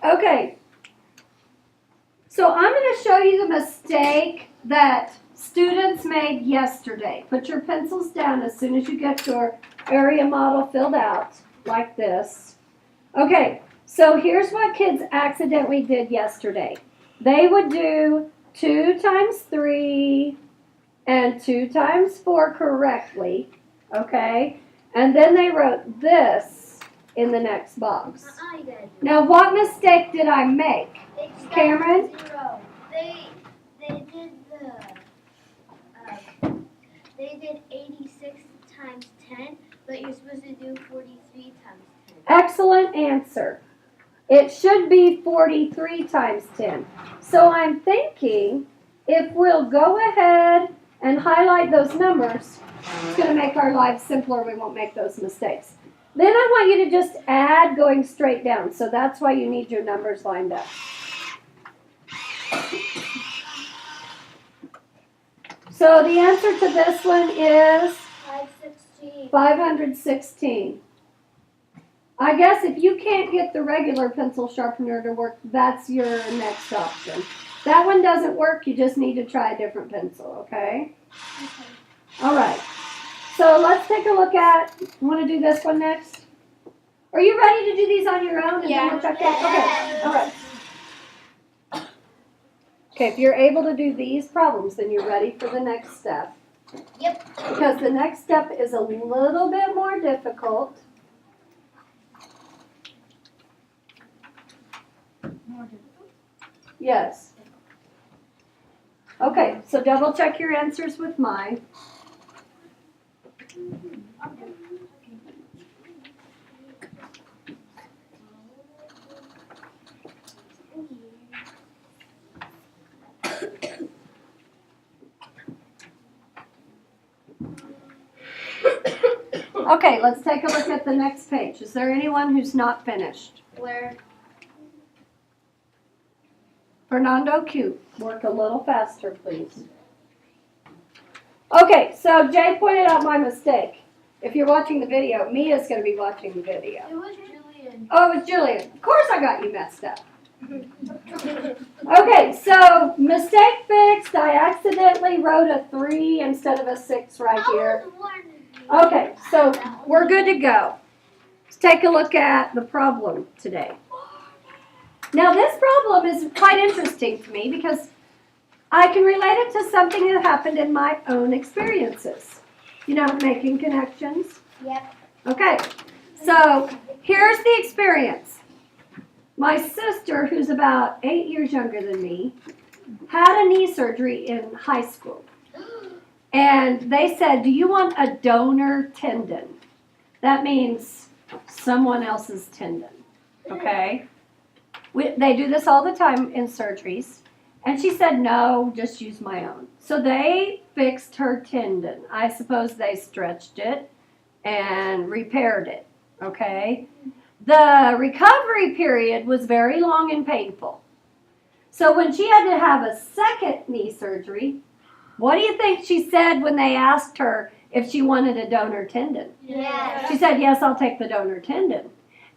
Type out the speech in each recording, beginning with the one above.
Okay. So I'm going to show you the mistake that students made yesterday. Put your pencils down as soon as you get your area model filled out, like this. Okay, so here's what kids accidentally did yesterday. They would do 2 times 3 and 2 times 4 correctly, okay? And then they wrote this in the next box. Now, what mistake did I make? Cameron? They did 86 times 10, but you're supposed to do 43 times 10. Excellent answer. It should be 43 times 10. So I'm thinking if we'll go ahead and highlight those numbers, it's going to make our lives simpler. We won't make those mistakes. Then I want you to just add going straight down. So that's why you need your numbers lined up. So the answer to this one is 516. I guess if you can't get the regular pencil sharpener to work, that's your next option. That one doesn't work, you just need to try a different pencil, okay? All right. So let's take a look at, want to do this one next? Are you ready to do these on your own? And Yeah. then we'll check that? Okay, all right. Okay, if you're able to do these problems, then you're ready for the next step. Yep. Because the next step is a little bit more difficult. More difficult? Yes. Okay, so double check your answers with mine. Okay, let's take a look at the next page. Is there anyone who's not finished? Where? Fernando Q. Work a little faster, please. Okay, so Jay pointed out my mistake. If you're watching the video, Mia's going to be watching the video. It was Julian. Oh, it was Julian. Of course I got you messed up. Okay, so mistake fixed. I accidentally wrote a 3 instead of a 6 right here. Okay, so we're good to go. Let's take a look at the problem today. Now this problem is quite interesting to me because I can relate it to something that happened in my own experiences. You know, making connections. Yep. Okay, so here's the experience. My sister, who's about 8 years younger than me, had a knee surgery in high school. And they said, do you want a donor tendon? That means someone else's tendon, okay? They do this all the time in surgeries. And she said, no, just use my own. So they fixed her tendon. I suppose they stretched it and repaired it, okay? The recovery period was very long and painful. So when she had to have a second knee surgery, what do you think she said when they asked her if she wanted a donor tendon? Yes. She said, yes, I'll take the donor tendon.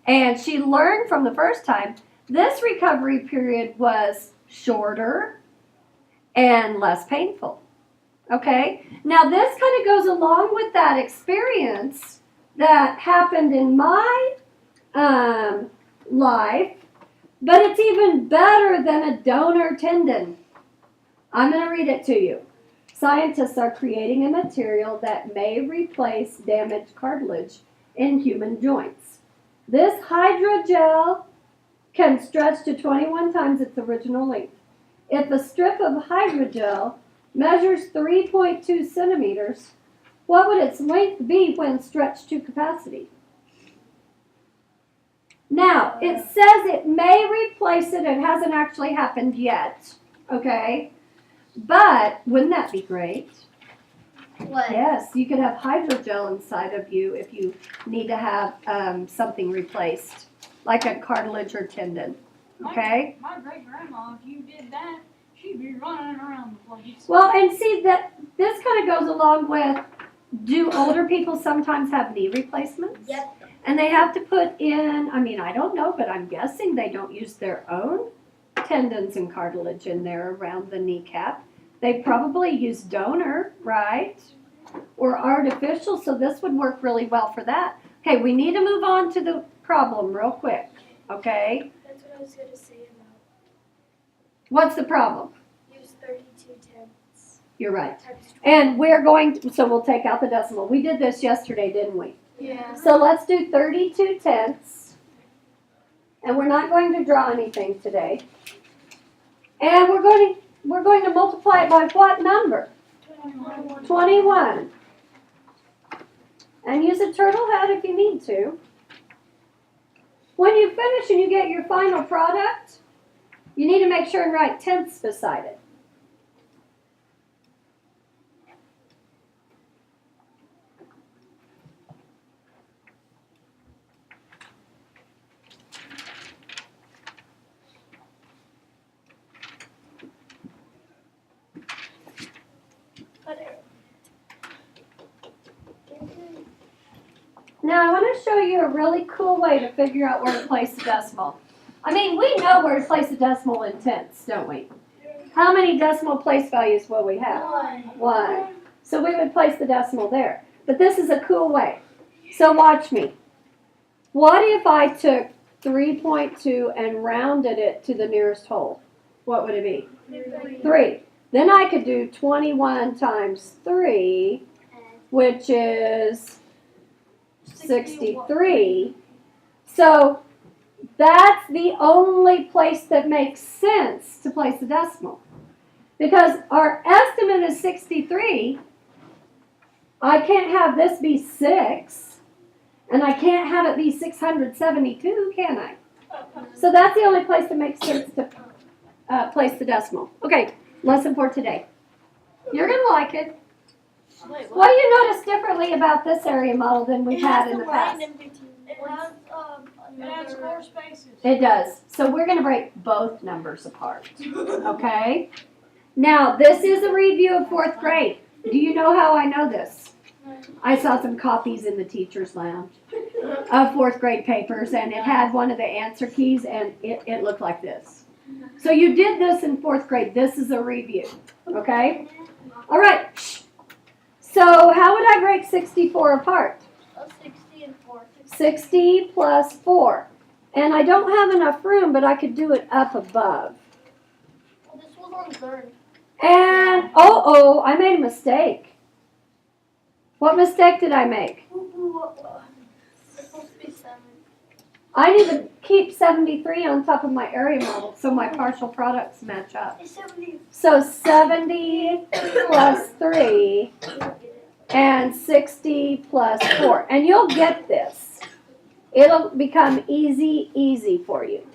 And she learned from the first time, this recovery period was shorter and less painful. Okay? Now this kind of goes along with that experience that happened in my life, but it's even better than a donor tendon. I'm going to read it to you. Scientists are creating a material that may replace damaged cartilage in human joints. This hydrogel can stretch to 21 times its original length. If a strip of hydrogel measures 3.2 centimeters, what would its length be when stretched to capacity? Now, it says it may replace it. It hasn't actually happened yet, okay? But wouldn't that be great? What? Yes, you could have hydrogel inside of you if you need to have something replaced, like a cartilage or tendon, okay? My great-grandma, if you did that, she'd be running around the place. Well, and see, that this kind of goes along with, do older people sometimes have knee replacements? Yep. And they have to put in, I mean, I don't know, but I'm guessing they don't use their own tendons and cartilage in there around the kneecap. They probably use donor, right? Or artificial, so this would work really well for that. Okay, we need to move on to the problem real quick, okay? That's what I was gonna say about What's the problem? use 32/10 You're right. times 20. And we're going to, so we'll take out the decimal. We did this yesterday, didn't we? Yeah. So let's do 32/10. And we're not going to draw anything today. And we're going to multiply it by what number? 21. And use a turtle head if you need to. When you finish and you get your final product, you need to make sure and write tenths beside it. Now I want to show you a really cool way to figure out where to place the decimal. I mean, we know where to place the decimal in tenths, don't we? How many decimal place values will we have? 1. So we would place the decimal there. But this is a cool way. So watch me. What if I took 3.2 and rounded it to the nearest whole? What would it be? 3. Then I could do 21 times 3, which is 63. So that's the only place that makes sense to place the decimal. Because our estimate is 63. I can't have this be 6. And I can't have it be 672, can I? So that's the only place that makes sense to place the decimal. Okay, lesson for today. You're going to like it. What do you notice differently about this area model than we've had in the past? It has 4 spaces. It does. So we're going to break both numbers apart. Okay? Now, this is a review of 4th grade. Do you know how I know this? I saw some copies in the teacher's lounge of 4th grade papers, and it had one of the answer keys, and it looked like this. So you did this in 4th grade. This is a review. Okay? All right. So how would I break 64 apart? 60 and 4. 60 plus 4. And I don't have enough room, but I could do it up above. Well, this was on third. And, oh, I made a mistake. What mistake did I make? It's supposed to be 7. I need to keep 73 on top of my area model so my partial products match up. It's 70. So 70 plus 3 and 60 plus 4. And you'll get this. It'll become easy for you.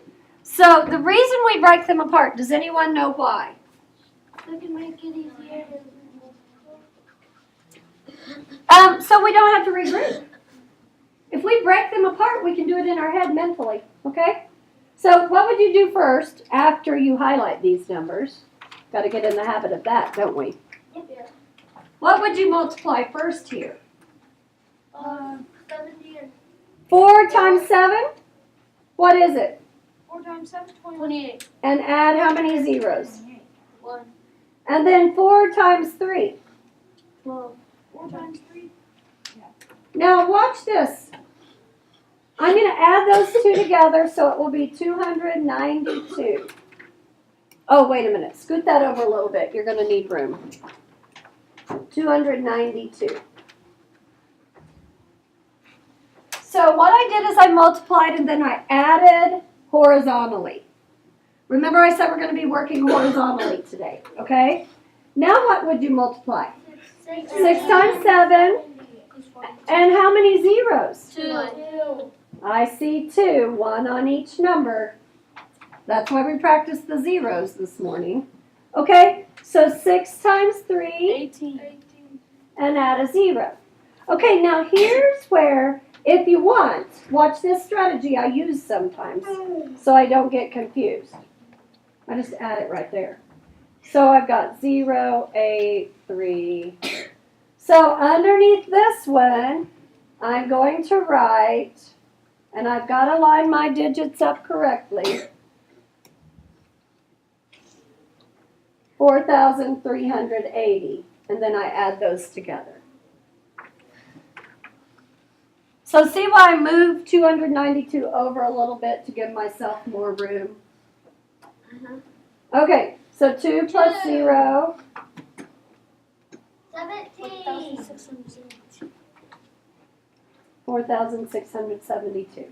So the reason we break them apart, does anyone know why? So can make it easier to So we don't have to regroup. If we break them apart, we can do it in our head mentally, okay? So what would you do first after you highlight these numbers? Got to get in the habit of that, don't we? Yeah. What would you multiply first here? 70 and 4 times 7? What is it? 4 times 7 is 28. And add how many zeros? 1. And then 4 times 3. 12. 4 times 3. Now watch this. I'm going to add those two together so it will be 292. Oh, wait a minute. Scoot that over a little bit. You're going to need room. 292. So what I did is I multiplied and then I added horizontally. Remember I said we're going to be working horizontally today, okay? Now what would you multiply? 6 times 7. And how many zeros? 2. I see 2, 1 on each number. That's why we practiced the zeros this morning. Okay, so 6 times 3 18. and add a 0. Okay, now here's where, if you want, watch this strategy I use sometimes so I don't get confused. I just add it right there. So I've got 0, 8, 3. So underneath this one, I'm going to write And I've got to line my digits up correctly. 4,380. And then I add those together. So see why I moved 292 over a little bit to give myself more room? Okay, so 2 plus 0. 17. 4,672.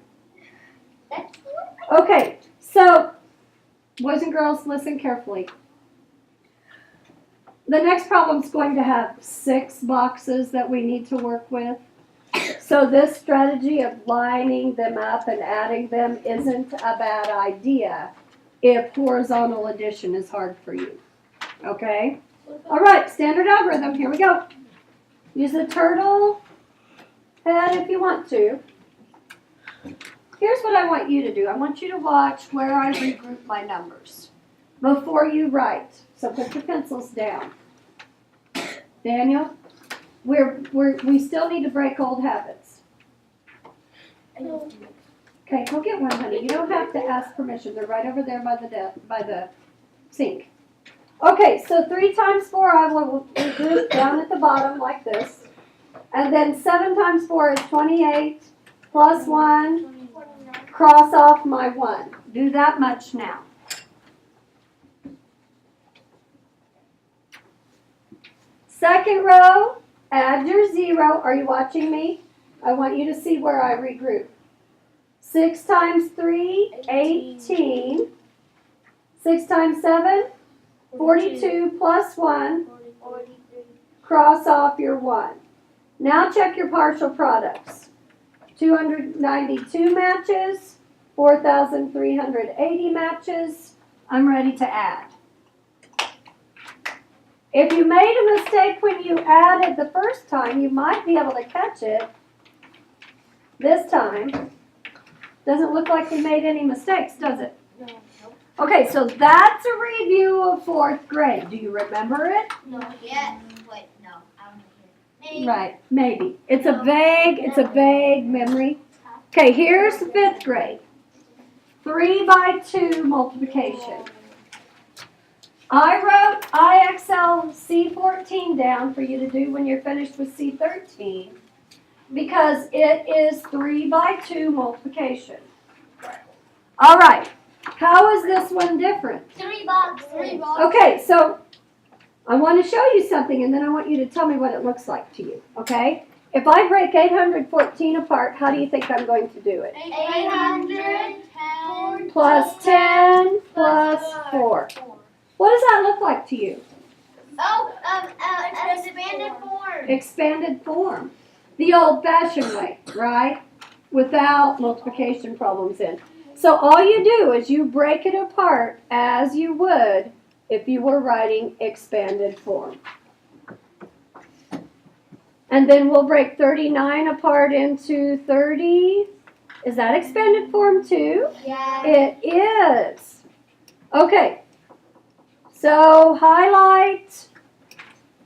That's Okay, so boys and girls, listen carefully. The next problem is going to have 6 boxes that we need to work with. So this strategy of lining them up and adding them isn't a bad idea if horizontal addition is hard for you. Okay? All right, standard algorithm, here we go. Use the turtle head if you want to. Here's what I want you to do. I want you to watch where I regroup my numbers before you write. So put your pencils down. Daniel, we still need to break old habits. Okay, go get one, honey. You don't have to ask permission. They're right over there by the sink. Okay, so 3 times 4 I will regroup down at the bottom like this. And then 7 times 4 is 28 plus 1. Cross off my 1. Do that much now. Second row, add your 0. Are you watching me? I want you to see where I regroup. 6 times 3, 18. 6 times 7, 42 plus 1. 43. Cross off your 1. Now check your partial products. 292 matches, 4,380 matches. I'm ready to add. If you made a mistake when you added the first time, you might be able to catch it this time. Doesn't look like we made any mistakes, does it? No. Okay, so that's a review of 4th grade. Do you remember it? No. Yeah. Wait. No. I'm here. Right, maybe. It's a vague memory. Okay, here's 5th grade. 3 by 2 multiplication. I wrote IXL C14 down for you to do when you're finished with C13 because it is 3 by 2 multiplication. All right, how is this one different? 3 boxes. 3 boxes. Okay, so I want to show you something and then I want you to tell me what it looks like to you, okay? If I break 814 apart, how do you think I'm going to do it? 810 Plus 10 plus 4. What does that look like to you? Oh, expanded form. Expanded form. The old-fashioned way, right? Without multiplication problems in. So all you do is you break it apart as you would if you were writing expanded form. And then we'll break 39 apart into 30. Is that expanded form too? Yeah. It is. Okay. So highlight,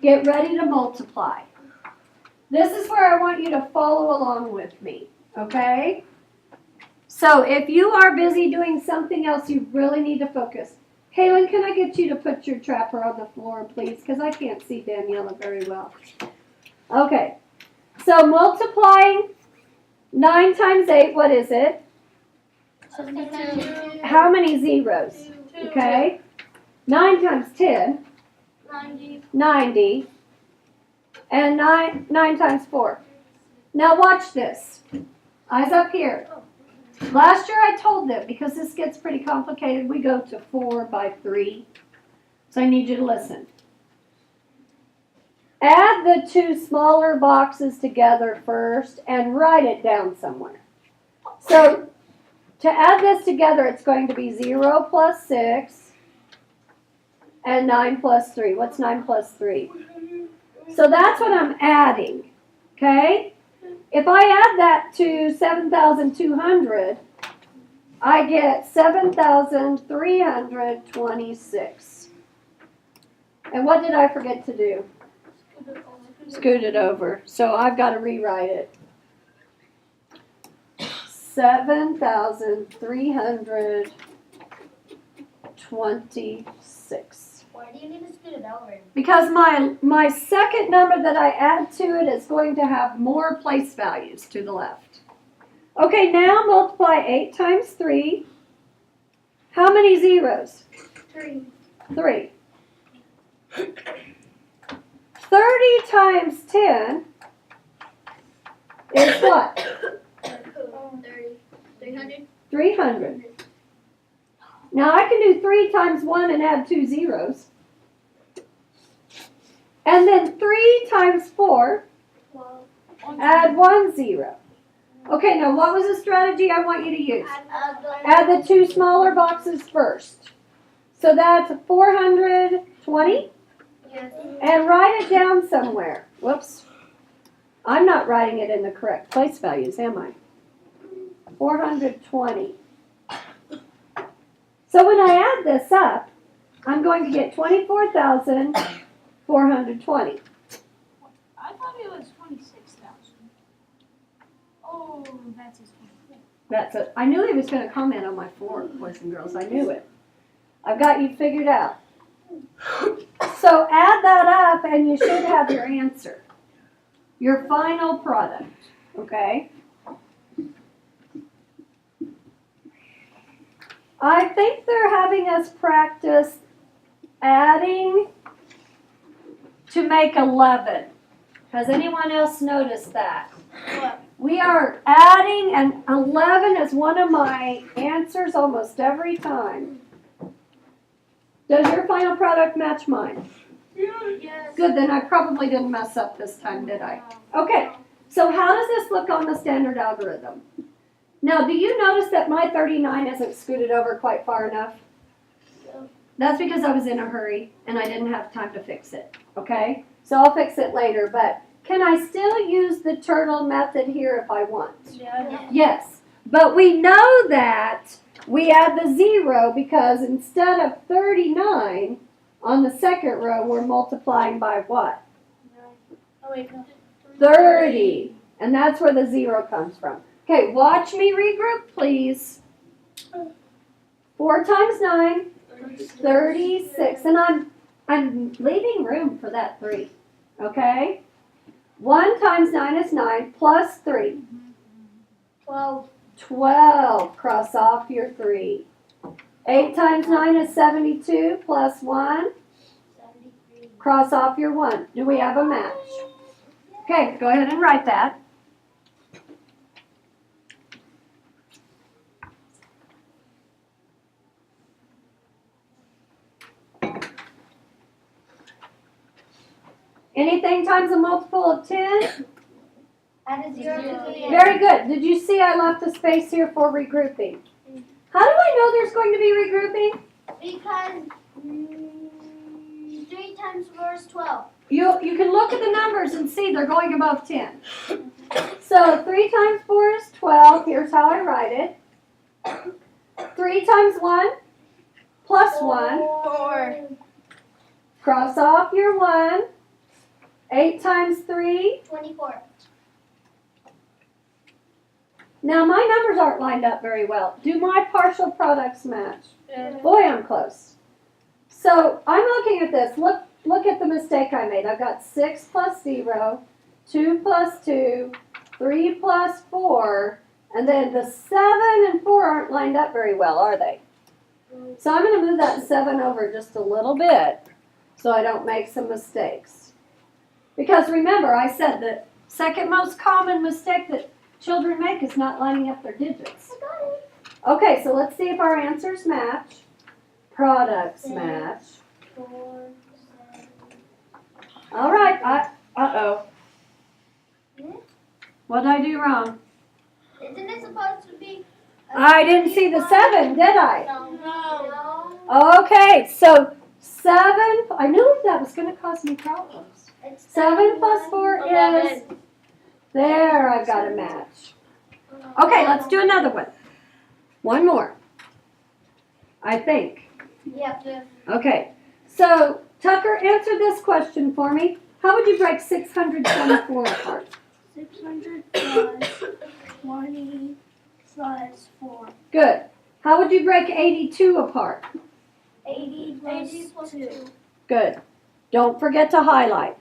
get ready to multiply. This is where I want you to follow along with me, okay? So if you are busy doing something else, you really need to focus. Kaylin, can I get you to put your trapper on the floor, please? Because I can't see Daniela very well. Okay, so multiplying 9 times 8, what is it? 72. How many zeros? Okay. 9 times 10, 90, and 9 times 4. Now watch this. Eyes up here. Last year I told them, because this gets pretty complicated, we go to 4 by 3. So I need you to listen. Add the 2 smaller boxes together first and write it down somewhere. So to add this together, it's going to be 0 plus 6. And 9 plus 3. What's 9 plus 3? So that's what I'm adding. Okay? If I add that to 7,200, I get 7,326. And what did I forget to do? Scoot it over. So I've got to rewrite it. 7,326. Why do you need to scoot it over? Because my second number that I add to it is going to have more place values to the left. Okay, now multiply 8 times 3. How many zeros? 3. 3. 30 times 10 is what? 300. 300. Now I can do 3 times 1 and add 2 zeros. And then 3 times 4, 12. add 1 zero. Okay, now what was the strategy I want you to use? Add the 2 smaller boxes first. So that's 420. Yes. And write it down somewhere. Whoops. I'm not writing it in the correct place values, am I? 420. So when I add this up, I'm going to get 24,420. I thought it was 26,000. Oh, that's his 24. That's it. I knew he was going to comment on my 4, boys and girls. I knew it. I've got you figured out. So add that up and you should have your answer. Your final product, okay? I think they're having us practice adding to make 11. Has anyone else noticed that? What? We are adding, and 11 is one of my answers almost every time. Does your final product match mine? Yes. Good, then I probably didn't mess up this time, did I? Okay, so how does this look on the standard algorithm? Now, do you notice that my 39 isn't scooted over quite far enough? That's because I was in a hurry and I didn't have time to fix it, okay? So I'll fix it later, but can I still use the turtle method here if I want? Yeah. Yes, but we know that we add the 0 because instead of 39 on the second row, we're multiplying by what? Oh, wait, no. 30. And that's where the 0 comes from. Okay, watch me regroup, please. 4 times 9, 36. And I'm leaving room for that 3. Okay? 1 times 9 is 9 plus 3. 12. 12. Cross off your 3. 8 times 9 is 72 plus 1. 73. Cross off your 1. Do we have a match? Okay, go ahead and write that. Anything times a multiple of 10? Add a 0 to the end. Very good. Did you see I left a space here for regrouping? How do I know there's going to be regrouping? Because 3 times 4 is 12. You can look at the numbers and see they're going above 10. So 3 times 4 is 12. Here's how I write it. 3 times 1 plus 1. 4. Cross off your 1. 8 times 3. 24. Now my numbers aren't lined up very well. Do my partial products match? Boy, I'm close. So I'm looking at this. Look at the mistake I made. I've got 6 plus 0, 2 plus 2, 3 plus 4, and then the 7 and 4 aren't lined up very well, are they? So I'm going to move that 7 over just a little bit so I don't make some mistakes. Because remember, I said the second most common mistake that children make is not lining up their digits. I got it. Okay, so let's see if our answers match. Products match. 4, 7. All right. Uh-oh. Hmm? What did I do wrong? Isn't it supposed to be? I didn't see the 7, did I? No. Okay, so 7. I knew that was going to cause me problems. It's 7 plus 4 is... 11. There, I've got a match. Okay, let's do another one. One more. I think. Yeah. Okay, so Tucker, answer this question for me. How would you break 624 apart? 600 plus 27 plus 4. Good. How would you break 82 apart? 80 plus 2. Good. Don't forget to highlight.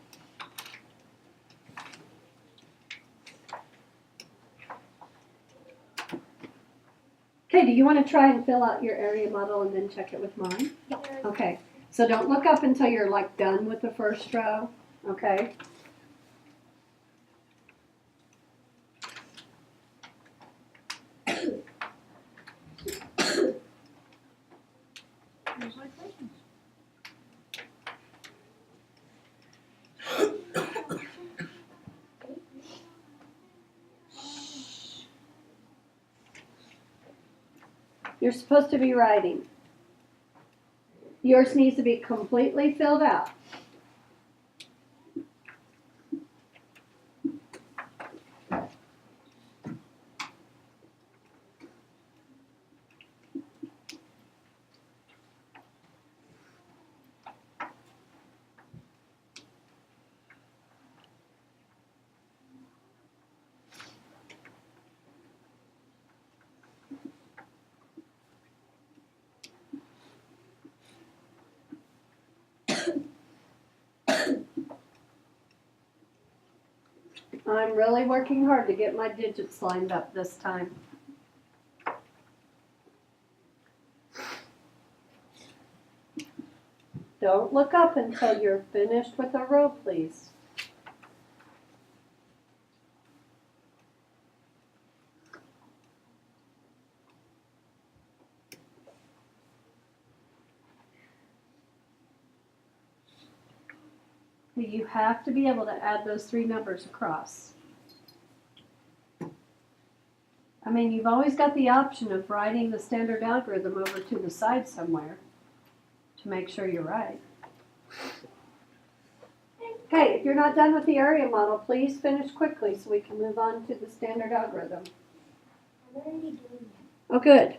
Okay, do you want to try and fill out your area model and then check it with mine? Okay, so don't look up until you're like done with the first row, okay? Here's my questions. You're supposed to be writing. Yours needs to be completely filled out. I'm really working hard to get my digits lined up this time. Don't look up until you're finished with a row, please. You have to be able to add those 3 numbers across. I mean, you've always got the option of writing the standard algorithm over to the side somewhere to make sure you're right. Okay, if you're not done with the area model, please finish quickly so we can move on to the standard algorithm. I'm already doing that. Oh, good.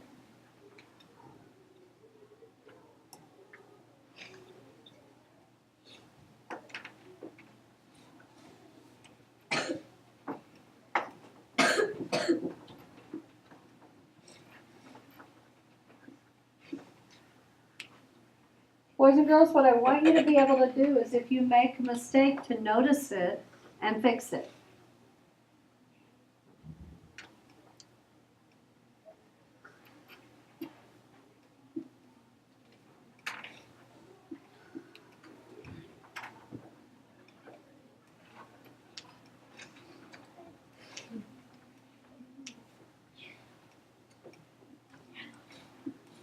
Boys and girls, what I want you to be able to do is if you make a mistake to notice it and fix it.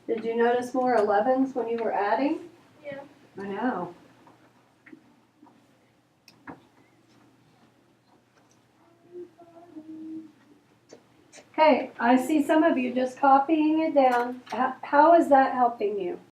Did you notice more 11s when you were adding? Yeah. I know. Okay, I see some of you just copying it down. How is that helping you?